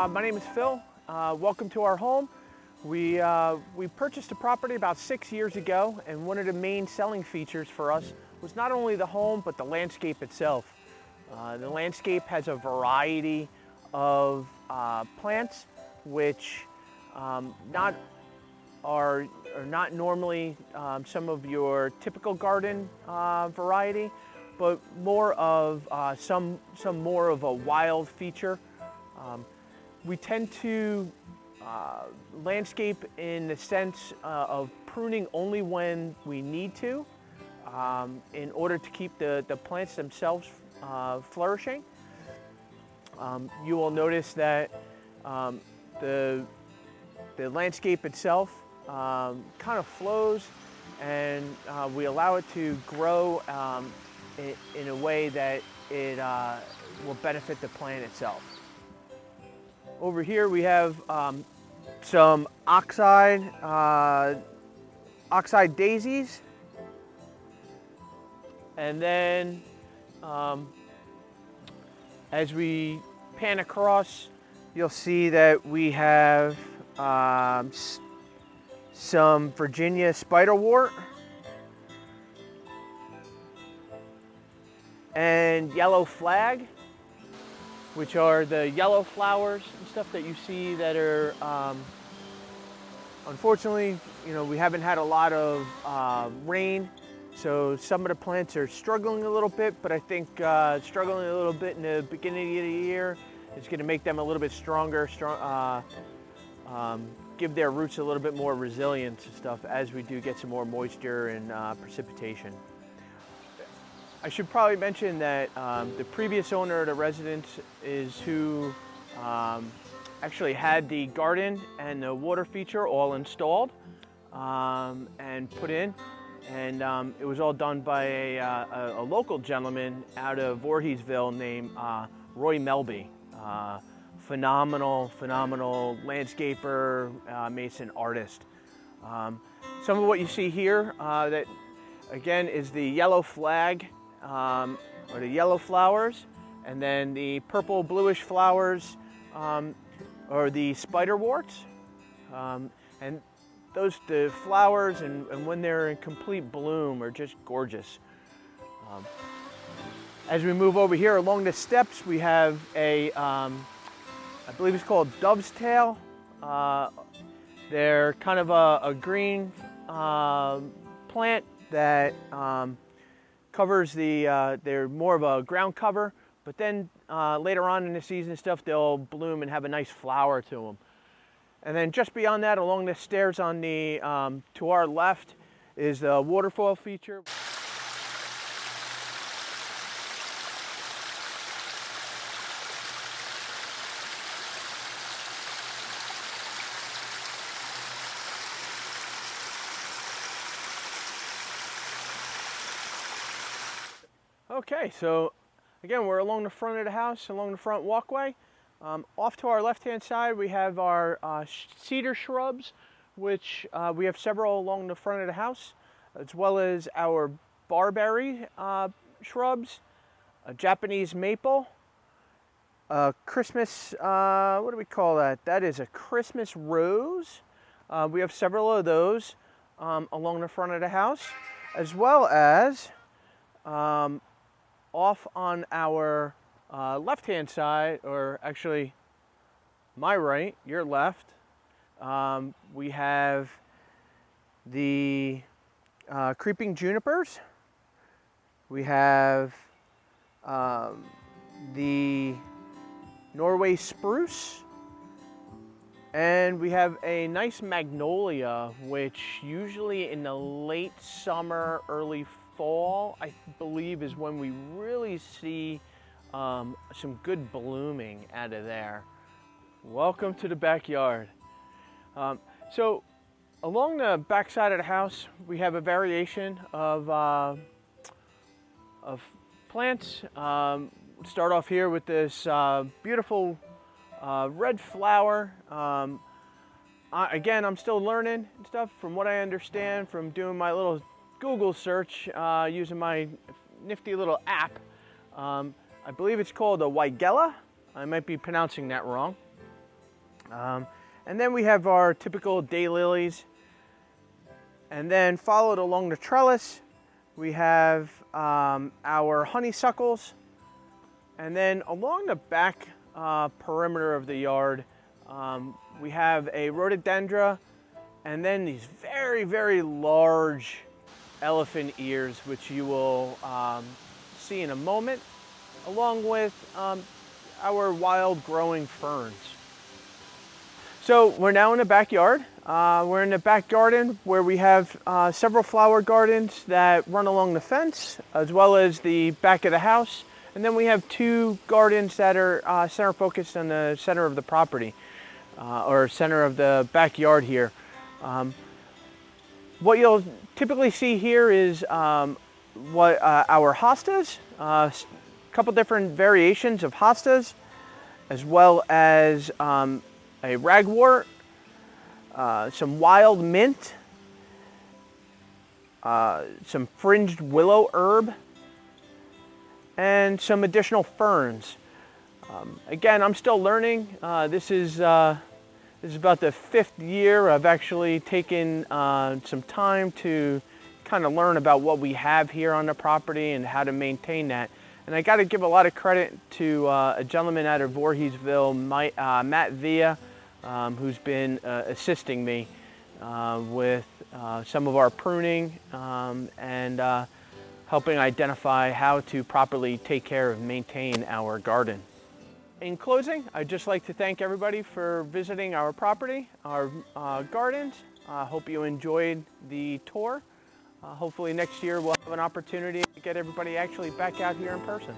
my name is Phil. Welcome to our home. We purchased a property about 6 years ago, and one of the main selling features for us was not only the home, but the landscape itself. The landscape has a variety of plants which are not normally some of your typical garden variety, but more of some more of a wild feature. We tend to landscape in the sense of pruning only when we need to, in order to keep the plants themselves flourishing. You will notice that the landscape itself kind of flows, and we allow it to grow in a way that it will benefit the plant itself. Over here we have some oxeye daisies, and then as we pan across, you'll see that we have some Virginia spiderwort and yellow flag, which are the yellow flowers and stuff that you see that are, unfortunately, we haven't had a lot of rain, so some of the plants are struggling a little bit, but I think struggling a little bit in the beginning of the year is going to make them a little bit stronger, give their roots a little bit more resilience and stuff as we do get some more moisture and precipitation. I should probably mention that the previous owner of the residence is who actually had the garden and the water feature all installed and put in, and it was all done by a local gentleman out of Voorheesville named Roy Melby. Phenomenal landscaper, mason, artist. Some of what you see here, that again is the yellow flag, or the yellow flowers, and then the purple bluish flowers are the spiderworts, and the flowers and when they're in complete bloom are just gorgeous. As we move over here along the steps, we have a I believe it's called dove's tail. They're kind of a green plant that covers they're more of a ground cover, but then later on in the season stuff, they'll bloom and have a nice flower to them. And then just beyond that, along the stairs on the to our left, is the waterfoil feature. Okay, so again, we're along the front of the house, along the front walkway. Off to our left-hand side, we have our cedar shrubs, which we have several along the front of the house, as well as our barberry shrubs, a Japanese maple, a Christmas, what do we call that? That is a Christmas rose. We have several of those along the front of the house, as well as off on our left-hand side, or actually my right, your left, we have the creeping junipers. We have the Norway spruce, and we have a nice magnolia, which usually in the late summer, early fall, I believe, is when we really see some good blooming out of there. Welcome to the backyard. So along the back side of the house, we have a variation of plants. Start off here with this beautiful red flower. Again, I'm still learning and stuff. From what I understand from doing my little Google search using my nifty little app, I believe it's called a Weigela. I might be pronouncing that wrong. And then we have our typical daylilies. And then followed along the trellis, we have our honeysuckles. And then along the back perimeter of the yard, we have a rhododendra, and then these very, very large elephant ears, which you will see in a moment, along with our wild growing ferns. So we're now in the backyard. We're in the back garden where we have several flower gardens that run along the fence, as well as the back of the house. And then we have two gardens that are center focused on the center of the property, or center of the backyard here. What you'll typically see here is what our hostas, a couple different variations of hostas, as well as a ragwort, some wild mint, some fringed willow herb, and some additional ferns. Again, I'm still learning. This is about the 5th year I've actually taken some time to kind of learn about what we have here on the property and how to maintain that. And I got to give a lot of credit to a gentleman out of Voorheesville, Matt Villa, who's been assisting me with some of our pruning and helping identify how to properly take care and maintain our garden. In closing, I'd just like to thank everybody for visiting our property, our gardens. I hope you enjoyed the tour. Hopefully next year we'll have an opportunity to get everybody actually back out here in person.